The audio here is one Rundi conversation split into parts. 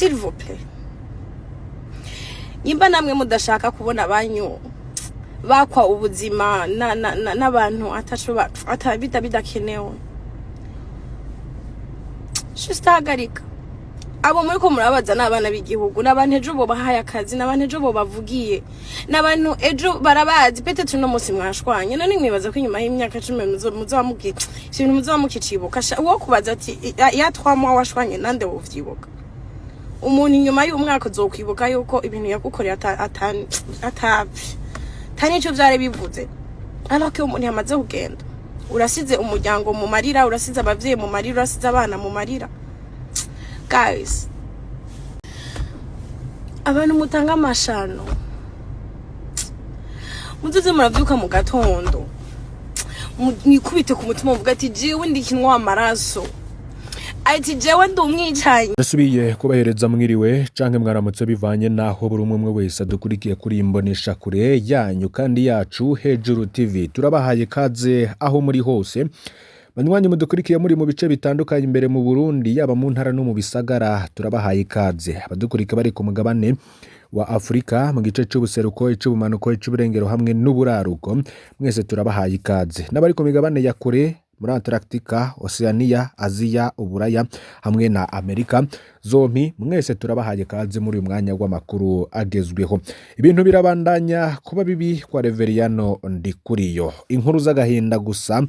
s'il vous plaît nimba namwe mudashaka kubona banyu bakwa ubuzima n'abantu atabita bidakenewe shistagarika abo muri ko murabaza n'abana b'igihugu n'abantu ejo bo bahaye akazi n'abantu ejo bo bavugiye n'abantu ejo barabazi pete tuno munsi mwashwanye none mwibaza ko inyuma y'imyaka 10 muzamubwira ibintu muzamukicibuka uwo kubaza ati ya 3 mois washwanye nande wovyibuka umuntu inyuma y'umwaka uzokwibuka yuko ibintu yagukoreye tani cyo byari bivuze ariko umuntu yamaze kugenda urasize umuryango mu marira urasize abavyeyi mu marira urasize abana mu marira. Guys, abantu mutanga amashano muzuze muravyuka mu gatondo nikubite ku mutima uvuga ati jewe ndikinwa amaraso ati jewe ndumwicaye. Nasubiye kubahereza mwiriwe canke mwaramutse bivanye naho buri umwe wese adukurikiye kuri imbonesha kure yanyu kandi yacu Hejuru TV. Turabahaye kaze aho muri hose banywanyi mudukurikiye muri mu bice bitandukanye imbere mu Burundi yaba mu ntara no mu bisagara. Turabahaye ikaze abadukurika bari ku mugabane wa Afrika mu gice cy'ubuseruko icy'ubumanuko icy'uburengero hamwe n'uburaruko mwese turabahaye ikaze n'abari ku migabane ya kure muri Antarctica, Oceania, Aziya, Uburaya hamwe na Amerika zompi mwese turabahaye kaze muri uyu mwanya w'amakuru agezweho. Ibintu birabandanya kuba bibi kwa Reverien Ndikuriyo, inkuru z'agahinda gusa,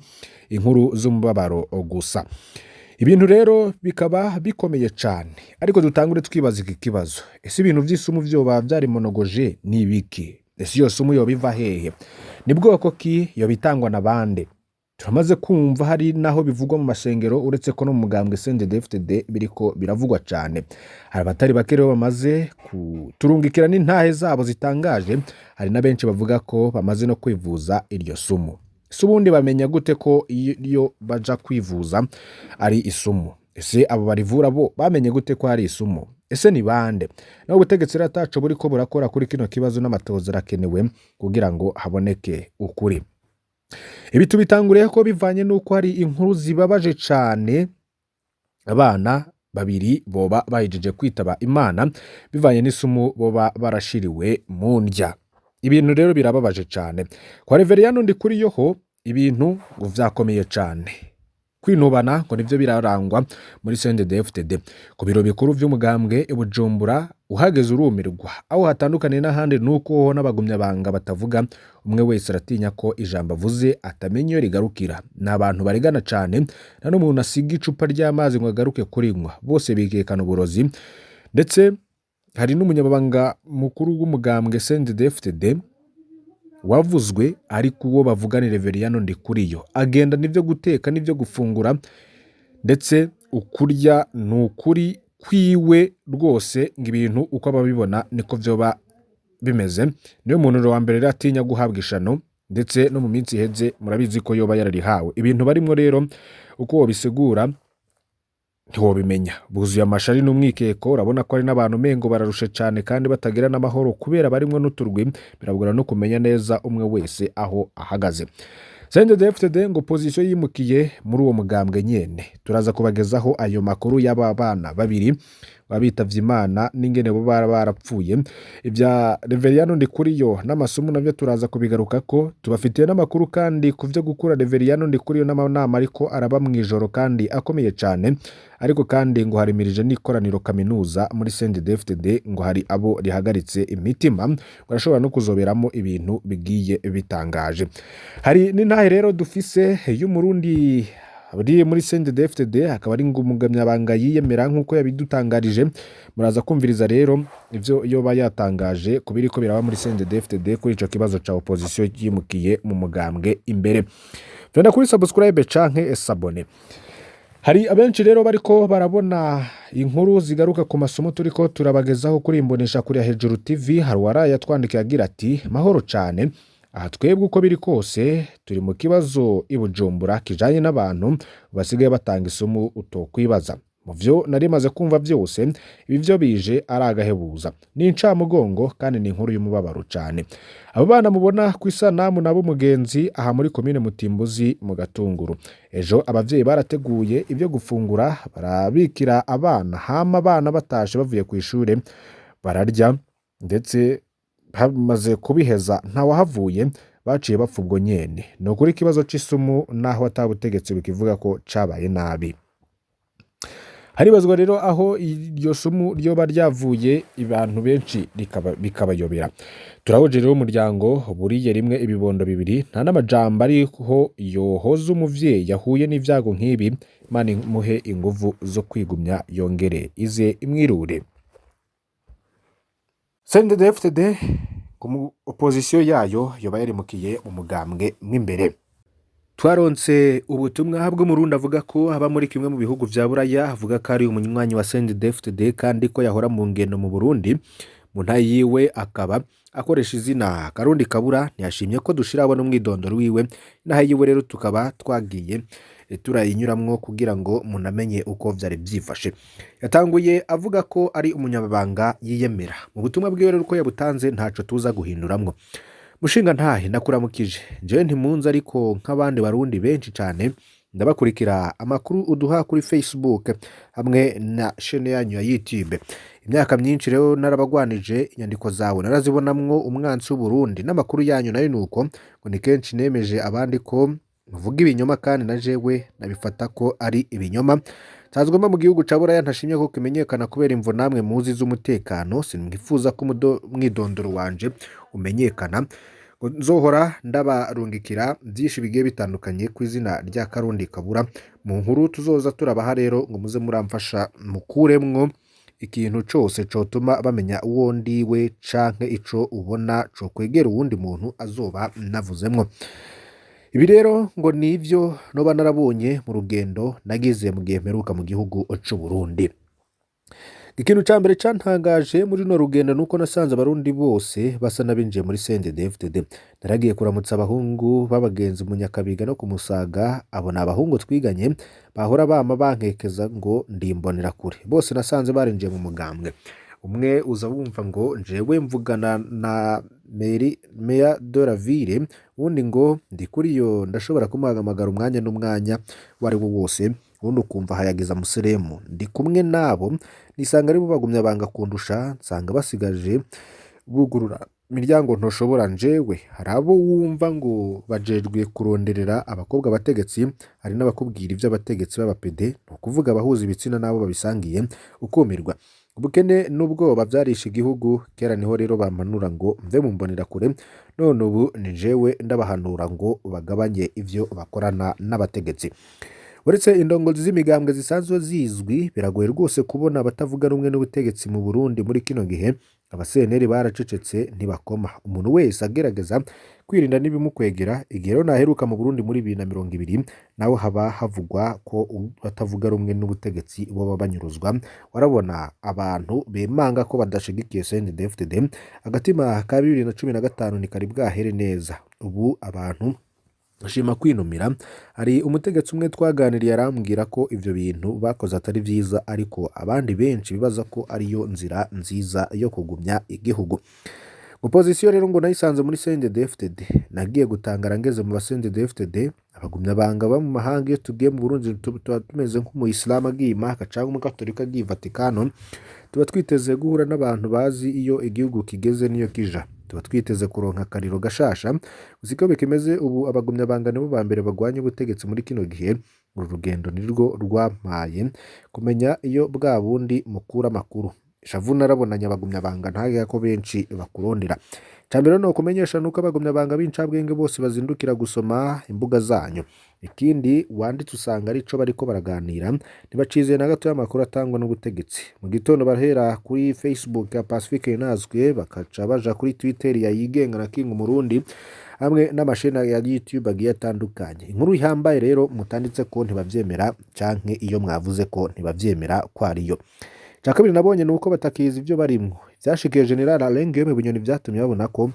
inkuru z'umubabaro gusa. Ibintu rero bikaba bikomeye cyane ariko dutangure twibaza iki kibazo, ese ibintu by'Isumu byoba byari monogoje ni ibiki? Ese iyo Sumu yo biva hehe? Ni bwoko ki yo bitangwa na bande? Turamaze kumva hari naho bivugwa mu masengero uretse ko no mu mugambwe CNDDFDD biriko biravugwa cyane. Hari abatari bake rero bamaze kuturungikira n'intahe zabo zitangaje, hari na benshi bavuga ko bamaze no kwivuza iryo Sumu. Subundi bamenya gute ko iyo baja kwivuza ari Isumu? Ese abo barivura bo bamenye gute ko ari Isumu? Ese ni bande? Naho ubutegetsi rataco buriko burakora kuri kino kibazo n'amatoza rakenewe kugira ngo haboneke ukuri. Ibi tubitanguriye ko bivanye nuko hari inkuru zibabaje cyane, abana babiri boba bahijeje kwitaba Imana bivanye n'Isumu boba barashiriwe mu ndya. Ibintu rero birababaje cyane kwa Reverien Ndikuriyo ho ibintu vyakomeye cyane. Kwinubana ngo nivyo birarangwa muri CNDDFDD ku biro bikuru vy'umugambwe Bujumbura. Uhageze urumirwa aho hatandukane n'ahandi nuko n'abagumya banga batavuga, umwe wese aratinya ko ijambo avuze atamenyo rigarukira. N'abantu baregana cyane nta n'umuntu asiga icupa ry'amazi ngo agaruke kurinywa, bose bigekana uburozi. Ndetse hari n'umunyabanga mukuru w'umugambwe CNDDFDD wavuzwe ariko uwo bavugana Reverien Ndikuriyo agenda nivyo guteka nivyo gufungura, ndetse ukurya n'ukuri kwiwe rwose ng'ibintu uko ababibona niko vyoba bimeze. Niyo muntu wa mbere ratinya guhabwa ishano, ndetse no mu minsi iheze murabizi ko yoba yararihawe. Ibintu barimo rero uko bisigura ntiwobimenya, buzuye amashari n'umwikeko. Urabona ko ari n'abantu mengo bararushe cyane kandi batagira n'amahoro kubera barimwe n'uturwi, birabugora no kumenya neza umwe wese aho ahagaze. CNDDFDD ngo position yimukiye muri uwo mugambwe nyene. Turaza kubagezaho ayo makuru y'abana babiri babitavye Imana n'ingene bo barapfuye. Ibya Reverien Ndikuriyo n'amasumu navyo turaza kubigaruka ko tubafitiye n'amakuru kandi kuvyo gukura Reverien Ndikuriyo n'amanama ariko araba mwijoro kandi akomeye cyane. Ariko kandi ngo harimirije n'ikoraniro kaminuza muri CNDDFDD ngo hari abo rihagaritse imitima, barashobora no kuzoberamo ibintu bigiye bitangaje. Hari n'intahe rero dufise y'umurundi bari muri CNDDFDD akaba ari ngumugamya banga yiyemera nkuko yabidutangarije. Muraza kumviriza rero ivyo yoba yatangaje kubiriko biraba muri CNDDFDD kuri ico kibazo ca opposition yimukiye mu mugambwe imbere. Venda kuri subscribe canke s'abone. Hari abenshi rero bariko barabona inkuru zigaruka ku masomo turiko turabagezaho kuri imbonesha kuri Hejuru TV. Hari waraya twandikiye agira ati mahoro cyane, aha twebwe uko biri kose turi mu kibazo i Bujumbura kijanye n'abantu basigaye batanga Isumu utokwibaza. mu vyo nari maze kumva byose ibi vyo bije ari agahebuza ni incamugongo kandi ni inkuru y'umubabaro cyane. Abo bana mubona ku isanamu nabo mugenzi aha muri komine Mutimbuzi mu Gatunguru. Ejo abavyeyi barateguye ibyo gufungura barabikira abana, hama abana batashe bavuye ku ishure bararya, ndetse bamaze kubiheza ntawahavuye baciye bapfa ubwo nyene. Ni ukuri ikibazo c'Isumu naho atabutegetsi bikivuga ko cabaye nabi. Haribazwa rero aho iryo sumu ryoba ryavuye abantu benshi bikabayobera. Turahoje rero umuryango buriye rimwe ibibondo bibiri, nta n'amajambo ariho yohoza umuvyeyi yahuye n'ivyago nk'ibi. Imana imuhe inguvu zo kwigumya yongere ize imwirure. CNDDFDD ku opozisiyo yayo yoba yarimukiye mu mugambwe mw'imbere. Twaronse ubutumwa bw'umurundi avuga ko aba muri kimwe mu bihugu vya Buraya, avuga ko ari umunywanyi wa CNDDFDD kandi ko yahora mu ngendo mu Burundi. Mu ntayi yiwe akaba akoresha izina Karundi Kabura, ntiyashimye ko dushira abona umwidondoro wiwe. Ntayi yiwe rero tukaba twagiye turayinyuramwo kugira ngo munamenye uko vyari vyifashe. Yatanguye avuga ko ari umunyabanga yiyemera. Mu butumwa bwiwe rero uko yabutanze ntaco tuza guhinduramwo. Mushinga ntahe ndakuramukije, jewe ntimunzi ariko nk'abandi barundi benshi cyane ndabakurikira amakuru uduha kuri Facebook hamwe na chaîne yanyu ya YouTube. Imyaka myinshi rero narabagwanije, inyandiko zawe narazibonamwo umwansi w'Uburundi, n'amakuru yanyu nayo nuko ngo ni kenshi nemeje abandi ko muvuga ibinyoma kandi na jewe nabifata ko ari ibinyoma. Tazwema mu gihugu ca Buraya ntashimye ko kimenyekana kubera imvo namwe muzi z'umutekano, sinmwifuza ko mwidondoro wanje umenyekana. Nzohora ndabarungikira byinshi bigiye bitandukanye ku izina rya Karundi Kabura. Mu nkuru tuzoza turabaha rero ngo muze muramfasha mukuremwo ikintu cose cotuma bamenya uwo ndiwe canke ico ubona co kwegera uwundi muntu azoba navuzemwo. Ibi rero ngo nivyo noba narabonye mu rugendo nagize mu gihe mperuka mu gihugu c'u Burundi. Ikintu ca mbere cantangaje muri no rugendo nuko nasanze abarundi bose basa nabinjiye muri CNDDFDD. Naragiye kuramutsa abahungu b'abagenzi mu Nyakabiga no ku Musaga, abo ni abahungu twiganye bahora bama bankekeza ngo ndimbonera kure. Bose nasanze barinjiye mu mugambwe. Umwe uza wumva ngo jewe mvugana na Meya de la Ville, undi ngo Ndikuriyo ndashobora kumuhamagara umwanya n'umwanya wari wo wose, undi ukumva hayagiza museremu. Ndi kumwe nabo nisanga ari bo bagumya banga kundusha, nsanga basigaje bugurura imiryango ntoshobora. Njewe hari abo wumva ngo bajejwe kuronderera abakobwa abategetsi, hari n'abakubwira ivy'abategetsi b'abapede, no kuvuga abahuza ibitsina nabo babisangiye ukumirwa. Ubukene n'ubwoba vyarishe igihugu, kera niho rero bampanura ngo mve mu mbonera kure, none ubu ni jewe ndabahanura ngo bagabanye ivyo bakorana n'abategetsi. Uretse indongozi z'imigambwe zisanzwe zizwi, biragoye rwose kubona abatavuga rumwe n'ubutegetsi mu Burundi muri kino gihe. Abaseneri baracecetse ntibakoma. Umuntu wese agerageza kwirinda n'ibimukwegera. Igihe rero naheruka mu Burundi muri 2020 naho haba havugwa ko batavuga rumwe n'ubutegetsi bo babanyuruzwa. Warabona abantu bemanga ko badashigikiye CNDDFDD. Agatima ka 2015 ni kari bwahere neza. Ubu abantu ashima kwinumira. Hari umutegetsi umwe twaganiriye arambwira ko ivyo bintu bakoze atari vyiza, ariko abandi benshi bibaza ko ariyo nzira nziza yo kugumya igihugu. Opozisiyo rero ngo nayisanze muri CNDDFDD. Nagiye gutangara ngeze mu CNDDFDD, abagumya banga ba mu mahanga. Iyo tugiye mu Burundi tuba tumeze nk'umuyisilamu agiye Imaka canke umukatolika agiye Vatikano, tuba twiteze guhura n'abantu bazi iyo igihugu kigeze niyo kija. Tuba twiteze kuronka akariro gashasha. Uziko bikimeze ubu abagumya banga nibo ba mbere bagwanya ubutegetsi muri kino gihe. Uru rugendo nirwo rwampaye kumenya iyo bwa bundi mukura makuru. Shavu narabonanye abagumya banga ntaga ko benshi bakurondera. Cambere no kumenyesha nuko abagumya banga b'incabwenge bose bazindukira gusoma imbuga zanyu. Ikindi wanditse usanga arico bariko baraganira, ntibacize na gato y'amakuru atangwa n'ubutegetsi. Mu gitondo barahera kuri Facebook ya Pacifique Nazwe, bakaca baja kuri Twitter ya Yigenga na King Murundi, hamwe n'amashena ya YouTube agiye atandukanye. Inkuru ihambaye rero mutanditse ko ntibavyemera canke iyo mwavuze ko ntibavyemera ko ariyo. Cakabiri nabonye nuko batakiza ivyo barimwo. Vyashikiye General Alenge mu binyoni vyatumye babona ko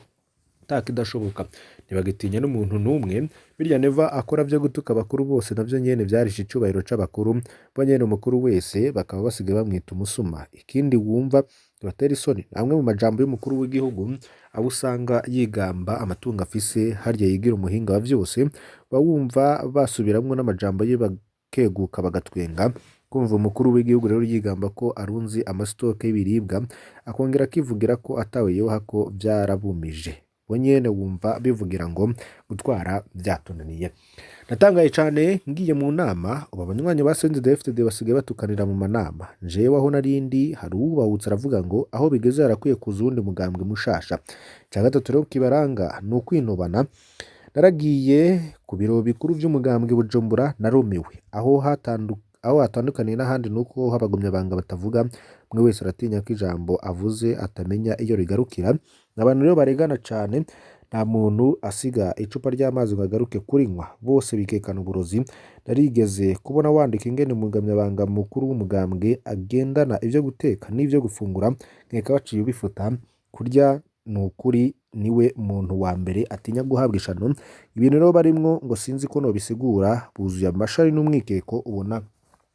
takidashoboka. ntibagitinya n'umuntu n'umwe. Birya Neva akora vyo gutuka abakuru bose navyo nyene vyarishe icubahiro c'abakuru bo nyene umukuru wese bakaba basigaye bamwita umusuma. Ikindi wumva batera isoni amwe mu majambo y'umukuru w'igihugu abo usanga yigamba amatungo afise harya yigira umuhinga wa vyose bawumva basubiramwo n'amajambo ye bakeguka bagatwenga. Kumva umukuru w'igihugu rero yigamba ko arunzi amasitoke y'ibiribwa akongera akivugira ko atawe yoha ko vyarabumije, bo nyene wumva bivugira ngo gutwara vyatunaniye. Natangaye cane ngiye mu nama ubu abanywanyi ba CNDDFDD basigaye batukanira mu manama. Jewe aho narindi hari uwubahutse aravuga ngo aho bigeze harakwiye kuza uwundi mugambwe mushasha. Ica gatatu rero kibaranga ni ukwinubana. Naragiye ku biro bikuru vy'umugambwe Bujumbura narumiwe aho hatandukaniye n'ahandi nuko habagumya banga batavuga mwe wese aratinya ko ijambo avuze atamenya iyo rigarukira. Abantu rero baregana cane nta muntu asiga icupa ry'amazi ngo agaruke kurinywa, bose bikekana uburozi. Narigeze kubona wandika ingene umugamyabanga mukuru w'umugambwe agendana ivyo guteka n'ivyo gufungura nkeka baciye bifuta kurya. Nukuri niwe muntu wa mbere atinya guhabwa ishano. Ibintu rero barimwo ngo sinzi ko nobisigura, buzuye amashari n'umwikeko ubona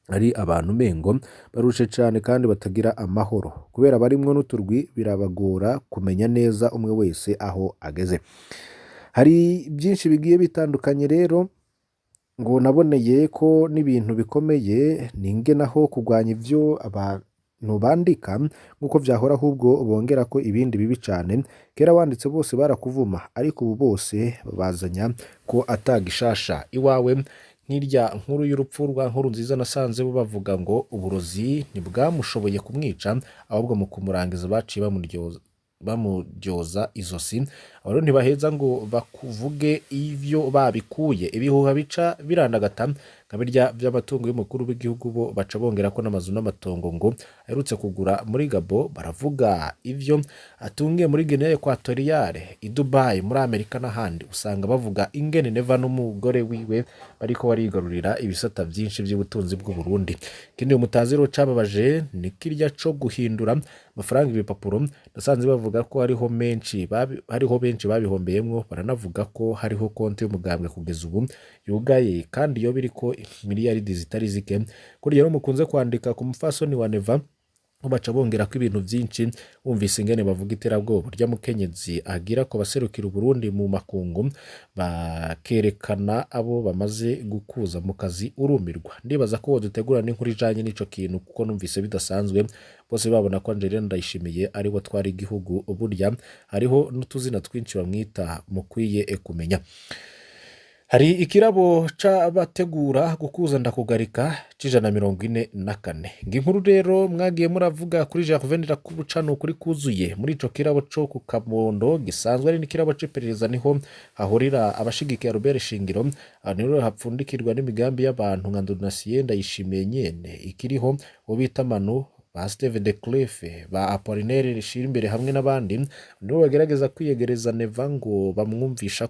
ari abantu mengo barushe cane kandi batagira amahoro kubera barimwo n'uturwi birabagora kumenya neza umwe wese aho ageze. Hari byinshi bigiye bitandukanye rero ngo naboneye ko n'ibintu bikomeye ninge naho kugwanya ivyo abantu bandika nkuko vyahora ahubwo bongera ko ibindi bibi cane. Kera wanditse bose barakuvuma ariko ubu bose bazanya ko atagishasha iwawe. Nk'irya nkuru y'urupfu rwa Nkurunziza nasanze bo bavuga ngo uburozi ntibwamushoboye kumwica ahubwo mu kumurangiza baciye bamuryoza izosi. Abo ntibaheza ngo bakuvuge ivyo babikuye. Ibihuha bica birandagata nka birya vy'amatungo y'umukuru w'igihugu bo baca bongera ko n'amazu n'amatongo ngo aherutse kugura muri Gabo. Baravuga ivyo atungiye muri Guinea Equatoriale, i Dubai, muri Amerika n'ahandi. Usanga bavuga ingene Neva n'umugore wiwe bariko barigarurira ibisata vyinshi vy'ubutunzi bw'u Burundi. Ikindi umutaziro cababaje ni kirya co guhindura amafaranga ibipapuro. Nasanze bavuga ko hariho benshi babihombeyemwo. Baranavuga ko hariho konti y'umugambwe kugeza ubu yugaye kandi yo biriko miliyaridi zitari zike. Kuri rero mukunze kwandika ku mufasoni wa Neva baca bongera ko ibintu vyinshi. Wumvise ingene bavuga iterabwoba rya mukenyezi agira ko baserukira Burundi mu makungu bakerekana abo bamaze gukuza mu kazi urumirwa. Ndibaza ko dutegura n'inkuru ijanye n'ico kintu kuko numvise bidasanzwe. Bose babona ko Angelina Ndayishimiye ari we twari igihugu. Burya hariho n'utuzina twinshi bamwita mukwiye kumenya. Hari ikirabo c'abategura gukuza ndakugarika c'144. Nginkuru rero mwagiye muravuga kuri Reverien Ndikuriyo kuri kuzuye muri ico kirabo co ku Kabondo gisanzwe ari n'ikirabo c'iperereza niho hahurira abashigikiye Robert Shingiro. Niho hapfundikirwa n'imigambi y'abantu nka Ndonasiye Ndayishimiye nyene ikiriho ubita Manu ba Steve de Clefe ba Apollinaire Shirimbere hamwe n'abandi nibo bagerageza kwiyegereza Neva ngo bamwumvisha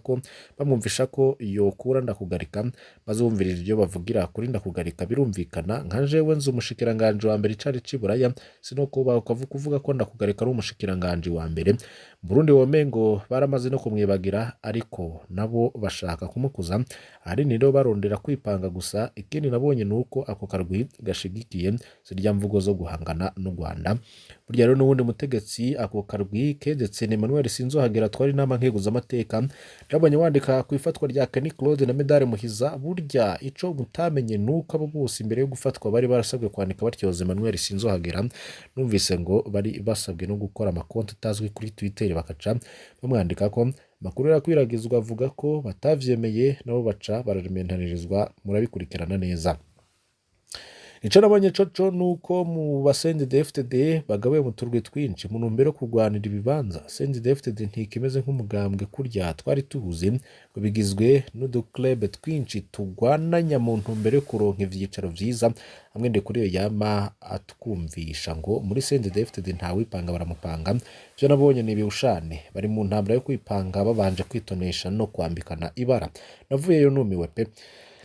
ko yokura ndakugarika bazumvirira ibyo bavugira kuri ndakugarika. Birumvikana nka jewe nzi umushikiranganje wa mbere cari ciburaya sino kuba kuvuga ko ndakugarika ari umushikiranganje wa mbere Burundi womengo baramaze no kumwibagira ariko nabo bashaka kumukuza. Ari nido barondera kwipanga gusa. Ikindi nabonye nuko ako karwi gashigikiye zirya mvugo zo guhangana n'u Rwanda. Burya rero n'ubundi mutegetsi ako karwi kedetse ni Emmanuel Sinzohagera twari nama nkeguza amateka. Rabanye wandika ku ifatwa rya Kenny Claude na Medare Muhiza. Burya ico mutamenye nuko abo bose imbere yo gufatwa bari barasabwe kwandika batyoze Emmanuel Sinzohagera. Numvise ngo bari basabwe no gukora amakonti tazwi kuri Twitter bakaca bamwandika ko makuru yakwiragizwa avuga ko batavyemeye nabo baca bararementanirizwa. Murabikurikirana neza. Ico nabonye coco nuko mu ba CNDDFDD bagawe mu turwe twinshi mu ntumbero kugwanira ibibanza. CNDDFDD ntikimeze nk'umugambwe kurya twari tuhuze ngo bigizwe n'uduclub twinshi tugwananya mu ntumbero kuronka ivyicaro vyiza. Hamwe Ndikuriyo yama atwumvisha ngo muri CNDDFDD nta wipanga baramupanga. Byo nabonye ni biushane bari mu ntambara yo kwipanga babanje kwitonesha no kwambikana ibara. Navuyeyo numiwe pe.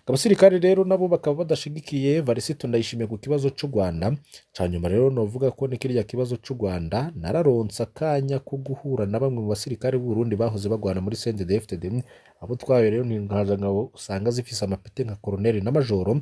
abasirikare rero nabo bakaba badashigikiye Varisito Ndayishimiye ku kibazo cy'u Rwanda. Cyanyuma rero novuga ko ni kirya kibazo cy'u Rwanda nararonsa akanya ko guhura na bamwe mu basirikare b'u Burundi bahoze bagwana muri CNDDFDD, abo twaye rero nkaza ngabo usanga zifise amapete nka colonel na majoro,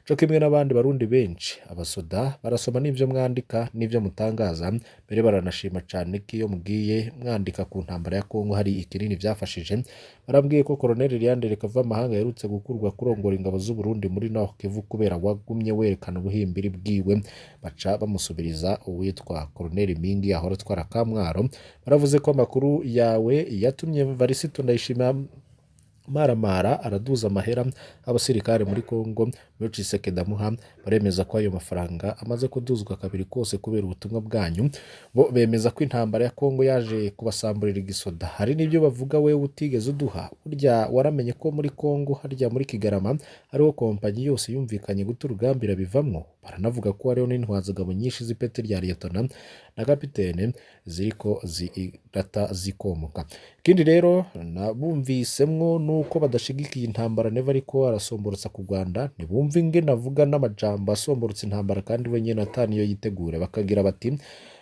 cyo kimwe n'abandi barundi benshi. Abasoda barasoma n'ivyo mwandika n'ivyo mutangaza, mbere baranashima cyane ko iyo mugiye mwandika ku ntambara ya Kongo hari ikinini vyafashije. Barambwiye ko colonel Leandre Kava mahanga yarutse gukurwa kurongora ingabo z'u Burundi muri Nord Kivu kubera wagumye werekana ubuhimbiri bwiwe, baca bamusubiriza uwitwa colonel Mingi ahora twara Kamwaro. Baravuze ko amakuru yawe yatumye Varisito Ndayishimiye maramara araduza amahera abasirikare muri Kongo. Muri Tshisekedi amuha baremeza ko ayo mafaranga amaze kuduzwa kabiri kose kubera ubutumwa bwanyu. Bo bemeza ko intambara ya Kongo yaje kubasamburira igisoda. Hari n'ibyo bavuga we utigeze uduha. Burya waramenye ko muri Kongo harya muri Kigarama hariho kompanyi yose yumvikanye guta urugambira bivamwo. Baranavuga ko hariho n'intwazagabo nyinshi z'ipeti rya liyetona na kapitene ziriko zirata zikomoka. Ikindi rero nabumvisemwo nuko badashigikiye intambara neva ariko arasomborotsa ku Rwanda, ntibumva ingene avuga n'amajambo asomborotsa intambara kandi we nyene ataniyo yitegure. Bakagira bati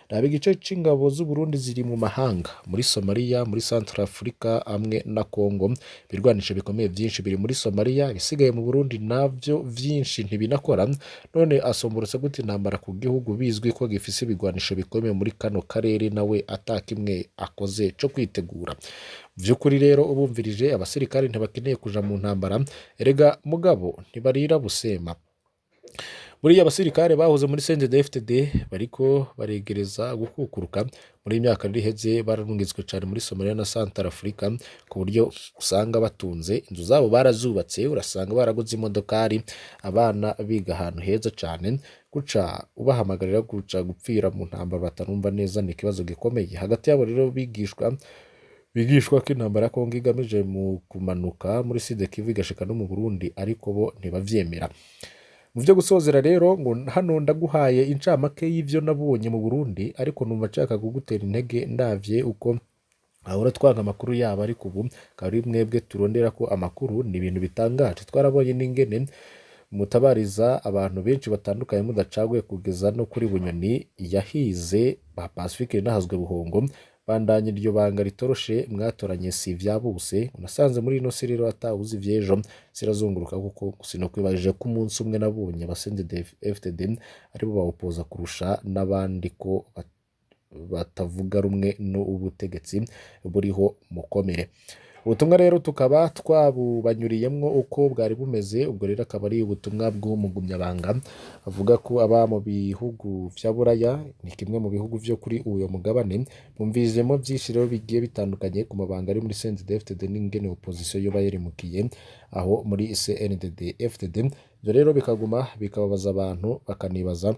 raba igice c'ingabo z'u Burundi ziri mu mahanga muri Somalia, muri Central Africa amwe na Kongo. Birwanisha bikomeye byinshi biri muri Somalia, bisigaye mu Burundi navyo vyinshi ntibinakora. None asomborotsa gute intambara ku gihugu bizwi ko gifise ibigwanisho bikomeye muri kano karere nawe atakimwe akoze co kwitegura. Vyukuri rero ubumvirije abasirikare ntibakeneye kuja mu ntambara, erega mugabo ntibarira busema. Buriya abasirikare bahoze muri CNDDFDD bariko baregereza gukukuruka. Muri imyaka riheze bararungitswe cyane muri Somalia na Central Africa ku buryo usanga batunze, inzu zabo barazubatse, urasanga baraguze imodokari, abana biga ahantu heza cyane. Guca ubahamagarira guca gupfira mu ntambara batanumva neza ni ikibazo gikomeye. Hagati yabo rero bigishwa ko intambara ya Kongo igamije mu kumanuka muri Sud Kivu igashika no mu Burundi, ariko bo ntibavyemera. Mu byo gusozera rero ngo hano ndaguhaye incamake y'ivyo nabonye mu Burundi, ariko numva nshaka kugutera intege ndavye uko ahora twanga amakuru yabo, ariko ubu kari mwebwe turondera ko amakuru ni ibintu bitangaje. Twarabonye n'ingene mutabariza abantu benshi batandukanye mudacaguye kugeza no kuri Bunyoni yahize ba Pacifique nahazwe Buhongo. Bandanye iryo banga ritoroshe mwatoranye si vyabuse. Unasanze muri ino serero atawuzi vyejo sirazunguruka kuko sinokwibajije ko umunsi umwe nabonye CNDDFDD aribo bawupoza kurusha n'abandi ko batavuga rumwe n'ubutegetsi buriho mukomere. Ubutumwa rero tukaba twabubanyuriyemwo uko bwari bumeze. Ubwo rero akaba ari ubutumwa bw'umugumyabanga avuga ko aba mu bihugu vya Buraya ni kimwe mu bihugu vyo kuri uyo mugabane. Bumvizemo byinshi rero bigiye bitandukanye ku mabanga ari muri CNDDFDD n'ingene opposition yo bayerimukiye aho muri CNDDFDD. Ibyo rero bikaguma bikababaza abantu bakanibaza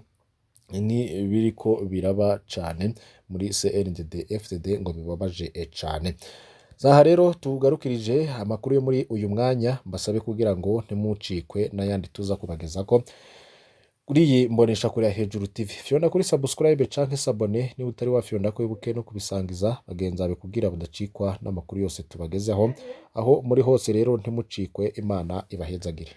ni biriko biraba cane muri CNDDFDD ngo bibabaje cane. Zaha rero tugarukirije amakuru yo muri uyu mwanya, mbasabe kugira ngo ntimucikwe n'ayandi tuza kubagezako kuri iyi mbonesha kuri ya Hejuru TV. Fyonda kuri subscribe canke sabone ni utari wafyonda ko ibuke no kubisangiza bagenzi bawe kugira badacikwa n'amakuru yose tubagezeho aho muri hose. Rero ntimucikwe, Imana ibahezagire.